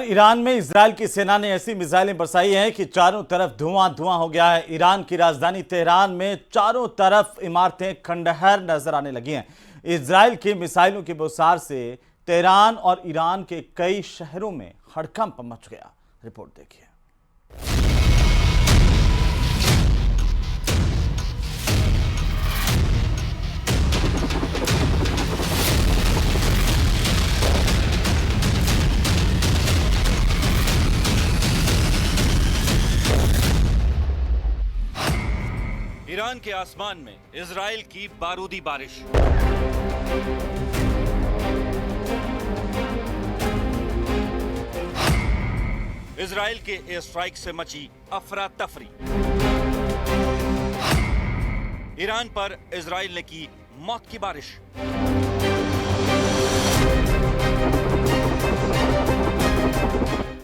Iran में Israel की सेना ने ऐसी मिसाइलें बरसाई हैं कि चारों तरफ धुआं धुआं हो गया है। ईरान की राजधानी तेहरान में चारों तरफ इमारतें खंडहर नजर आने लगी हैं। इजरायल की मिसाइलों की बौछार से तेहरान और ईरान के कई शहरों में हड़कंप मच गया। रिपोर्ट देखिए। ईरान के आसमान में इजराइल की बारूदी बारिश। इजराइल के एयर स्ट्राइक से मची अफरा तफरी। ईरान पर इजराइल ने की मौत की बारिश।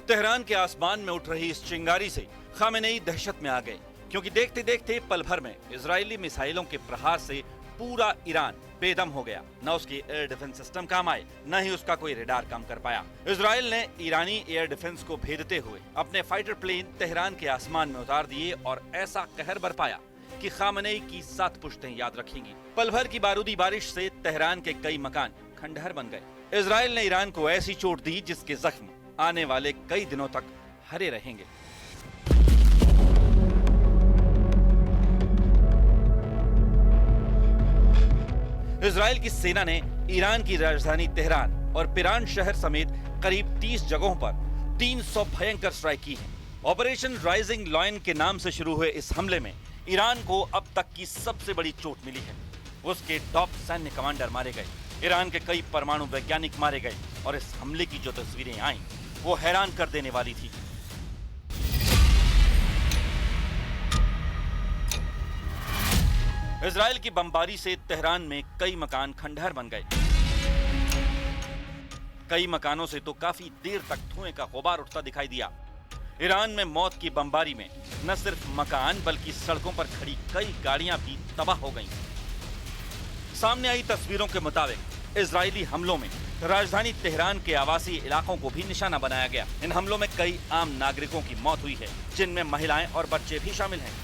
तेहरान के आसमान में उठ रही इस चिंगारी से खामेनेई दहशत में आ गए, क्योंकि देखते देखते पल भर में इजरायली मिसाइलों के प्रहार से पूरा ईरान बेदम हो गया। न उसकी एयर डिफेंस सिस्टम काम आए, न ही उसका कोई रडार काम कर पाया। इजराइल ने ईरानी एयर डिफेंस को भेदते हुए अपने फाइटर प्लेन तेहरान के आसमान में उतार दिए और ऐसा कहर बरपाया कि खामेनेई की 7 पुश्तें याद रखेंगी। पल भर की बारूदी बारिश से तेहरान के कई मकान खंडहर बन गए। इजराइल ने ईरान को ऐसी चोट दी जिसके जख्म आने वाले कई दिनों तक हरे रहेंगे। इजराइल की सेना ने ईरान की राजधानी तेहरान और पिरान शहर समेत करीब 30 जगहों पर 300 भयंकर स्ट्राइक की है। ऑपरेशन राइजिंग लॉयन के नाम से शुरू हुए इस हमले में ईरान को अब तक की सबसे बड़ी चोट मिली है। उसके टॉप सैन्य कमांडर मारे गए, ईरान के कई परमाणु वैज्ञानिक मारे गए और इस हमले की जो तस्वीरें आईं वो हैरान कर देने वाली थी। इजराइल की बमबारी से तेहरान में कई मकान खंडहर बन गए। कई मकानों से तो काफी देर तक धुएं का गुबार उठता दिखाई दिया। ईरान में मौत की बमबारी में न सिर्फ मकान बल्कि सड़कों पर खड़ी कई गाड़ियां भी तबाह हो गईं। सामने आई तस्वीरों के मुताबिक इजरायली हमलों में राजधानी तेहरान के आवासीय इलाकों को भी निशाना बनाया गया। इन हमलों में कई आम नागरिकों की मौत हुई है, जिनमें महिलाएं और बच्चे भी शामिल हैं।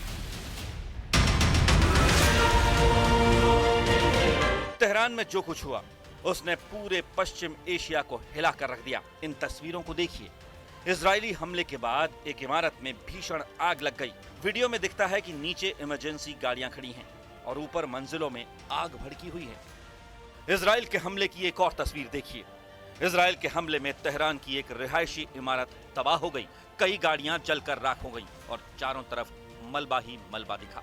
तेहरान में जो कुछ हुआ उसने पूरे पश्चिम एशिया को हिला कर रख दिया। इन तस्वीरों को देखिए। इजरायली हमले के बाद एक इमारत में भीषण आग लग गई। वीडियो में दिखता है कि नीचे इमरजेंसी गाड़ियां खड़ी हैं और ऊपर मंजिलों में आग भड़की हुई है। इजराइल के हमले की एक और तस्वीर देखिए। इजराइल के हमले में तेहरान की एक रिहायशी इमारत तबाह हो गई, कई गाड़ियां जलकर राख हो गई और चारों तरफ मलबा ही मलबा दिखा।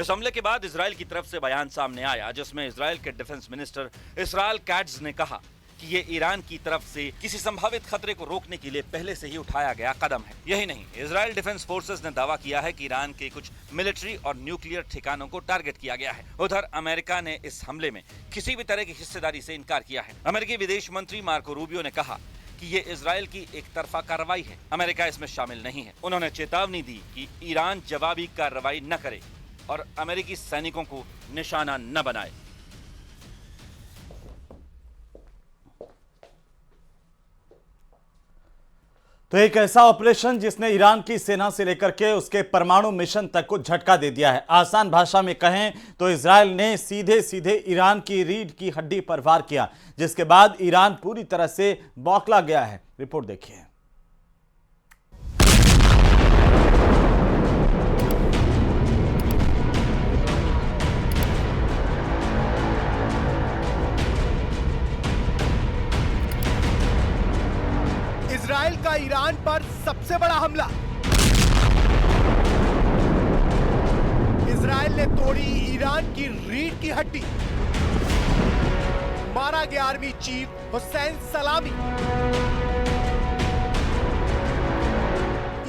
इस हमले के बाद इजराइल की तरफ से बयान सामने आया, जिसमें इजराइल के डिफेंस मिनिस्टर इसराइल कैट्ज ने कहा कि ये ईरान की तरफ से किसी संभावित खतरे को रोकने के लिए पहले से ही उठाया गया कदम है। यही नहीं, इजराइल डिफेंस फोर्सेस ने दावा किया है कि ईरान के कुछ मिलिट्री और न्यूक्लियर ठिकानों को टारगेट किया गया है। उधर अमेरिका ने इस हमले में किसी भी तरह की हिस्सेदारी से इनकार किया है। अमेरिकी विदेश मंत्री मार्को रूबियो ने कहा कि ये इजराइल की एक तरफा कार्रवाई है, अमेरिका इसमें शामिल नहीं है। उन्होंने चेतावनी दी कि ईरान जवाबी कार्रवाई न करे और अमेरिकी सैनिकों को निशाना न बनाए। तो एक ऐसा ऑपरेशन जिसने ईरान की सेना से लेकर के उसके परमाणु मिशन तक को झटका दे दिया है। आसान भाषा में कहें तो इजराइल ने सीधे सीधे ईरान की रीढ़ की हड्डी पर वार किया, जिसके बाद ईरान पूरी तरह से बौखला गया है। रिपोर्ट देखिए। इजराइल का ईरान पर सबसे बड़ा हमला। इजराइल ने तोड़ी ईरान की रीढ़ की हड्डी। मारा गया आर्मी चीफ हुसैन सलामी।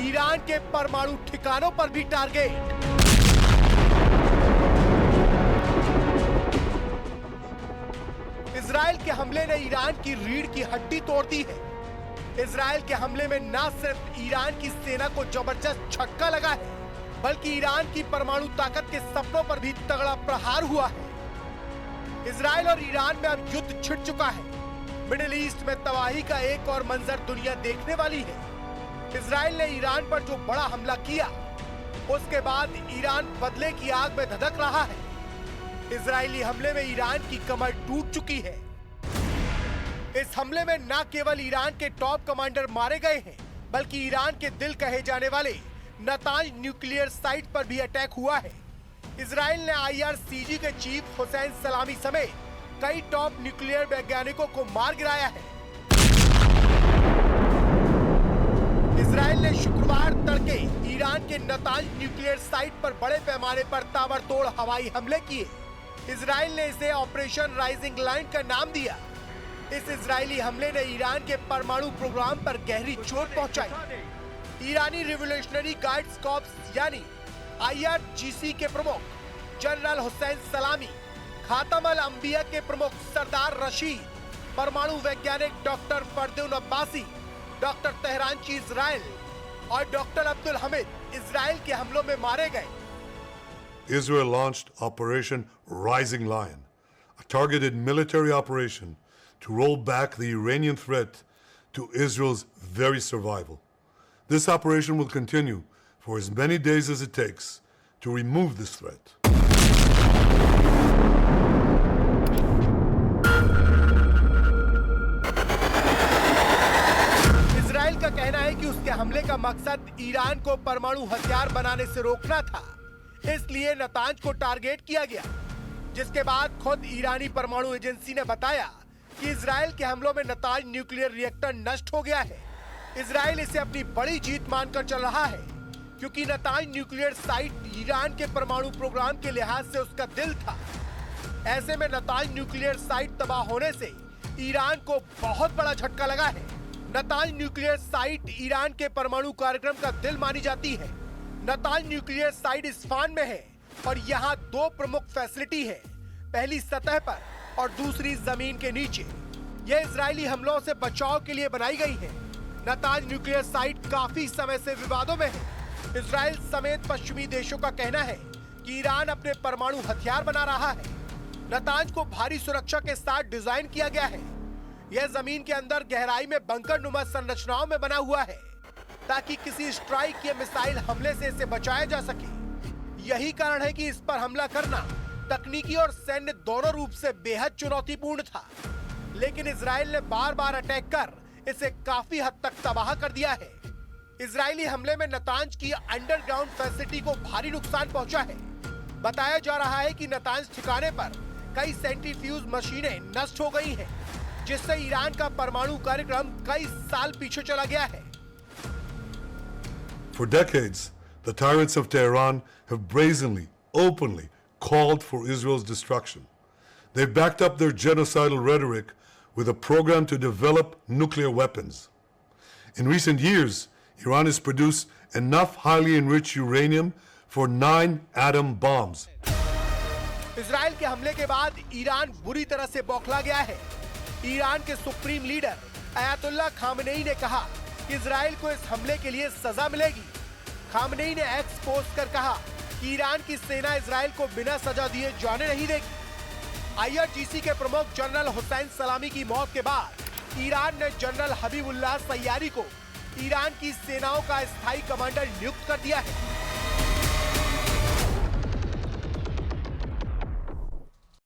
ईरान के परमाणु ठिकानों पर भी टारगेट। इजराइल के हमले ने ईरान की रीढ़ की हड्डी तोड़ दी है। इजराइल के हमले में न सिर्फ ईरान की सेना को जबरदस्त झटका लगा है, बल्कि ईरान की परमाणु ताकत के सपनों पर भी तगड़ा प्रहार हुआ है। इजराइल और ईरान में अब युद्ध छिड़ चुका है। मिडिल ईस्ट में तबाही का एक और मंजर दुनिया देखने वाली है। इजराइल ने ईरान पर जो बड़ा हमला किया, उसके बाद ईरान बदले की आग में धधक रहा है। इजरायली हमले में ईरान की कमर टूट चुकी है। इस हमले में न केवल ईरान के टॉप कमांडर मारे गए हैं, बल्कि ईरान के दिल कहे जाने वाले नतांज न्यूक्लियर साइट पर भी अटैक हुआ है। इजराइल ने IRCG के चीफ हुसैन सलामी समेत कई टॉप न्यूक्लियर वैज्ञानिकों को मार गिराया है। इजराइल ने शुक्रवार तड़के ईरान के नतांज न्यूक्लियर साइट पर बड़े पैमाने पर ताबड़तोड़ हवाई हमले किए। इजराइल ने इसे ऑपरेशन राइजिंग लाइन का नाम दिया। इस इजरायली हमले ने ईरान के परमाणु प्रोग्राम पर गहरी चोट पहुंचाई। ईरानी रिवोल्यूशनरी गार्ड्स कॉर्प्स यानी IRGC के प्रमुख जनरल हुसैन सलामी, खातम अल अंबिया के प्रमुख सरदार रशीद, परमाणु वैज्ञानिक डॉक्टर फरदौन अब्बासी, डॉक्टर तेहरानची इजराइल और डॉक्टर अब्दुल हमीद इजराइल के हमलों में मारे गए। Israel launched Operation Rising Lion, a targeted military operation to roll back the Iranian threat to Israel's very survival. This operation will continue for as many days as it takes to remove this threat. Israel का कहना है कि उसके हमले का मकसद Iran को परमाणु हथियार बनाने से रोकना था, इसलिए नतांज को टारगेट किया गया। जिसके बाद खुद ईरानी परमाणु एजेंसी ने बताया कि इजराइल के हमलों में नतांज न्यूक्लियर रिएक्टर नष्ट हो गया है। इजराइल इसे अपनी बड़ी जीत मानकर चल रहा है, क्योंकि नतांज न्यूक्लियर साइट ईरान के परमाणु प्रोग्राम के लिहाज से उसका दिल था। ऐसे में नतांज न्यूक्लियर साइट तबाह होने से ईरान को बहुत बड़ा झटका लगा है। नतांज न्यूक्लियर साइट ईरान के परमाणु कार्यक्रम का दिल मानी जाती है। नतांज न्यूक्लियर साइट इस्फहान में है और यहाँ दो प्रमुख फैसिलिटी है, पहली सतह पर और दूसरी जमीन के नीचे। ये इजरायली हमलों से बचाव के लिए बनाई गई है। नतांज न्यूक्लियर साइट काफी समय से विवादों में है। इजराइल समेत पश्चिमी देशों का कहना है कि ईरान अपने परमाणु हथियार बना रहा है। नतांज को भारी सुरक्षा के साथ डिजाइन किया गया है। यह जमीन के अंदर गहराई में बंकर नुमा संरचनाओं में बना हुआ है, ताकि किसी स्ट्राइक या मिसाइल हमले से इसे बचाया जा सके। यही कारण है कि इस पर हमला करना तकनीकी और सैन्य दोनों रूप से बेहद चुनौतीपूर्ण था। लेकिन इजराइल ने बार बार अटैक कर इसे काफी हद तक तबाह कर दिया है। इजरायली हमले में नतांज की अंडरग्राउंड फैसिलिटी को भारी नुकसान पहुंचा है। बताया जा रहा है कि नतांज ठिकाने पर कई सेंट्रीफ्यूज मशीनें नष्ट हो गई हैं, जिससे ईरान का परमाणु कार्यक्रम कई साल पीछे चला गया है। For decades, the tyrants of Tehran have brazenly, openly called for Israel's destruction. They've backed up their genocidal rhetoric with a program to develop nuclear weapons. In recent years, Iran has produced enough highly enriched uranium for 9 atom bombs. Israel के हमले के बाद Iran बुरी तरह से बौखला गया है। ईरान के सुप्रीम लीडर अयातुल्लाह खामनेई ने कहा कि इजराइल को इस हमले के लिए सजा मिलेगी। खामनेई ने एक्स पोस्ट कर कहा कि ईरान की सेना इजराइल को बिना सजा दिए जाने नहीं देगी। IRGC के प्रमुख जनरल हुसैन सलामी की मौत के बाद ईरान ने जनरल हबीबुल्लाह सैयारी को ईरान की सेनाओं का स्थायी कमांडर नियुक्त कर दिया है।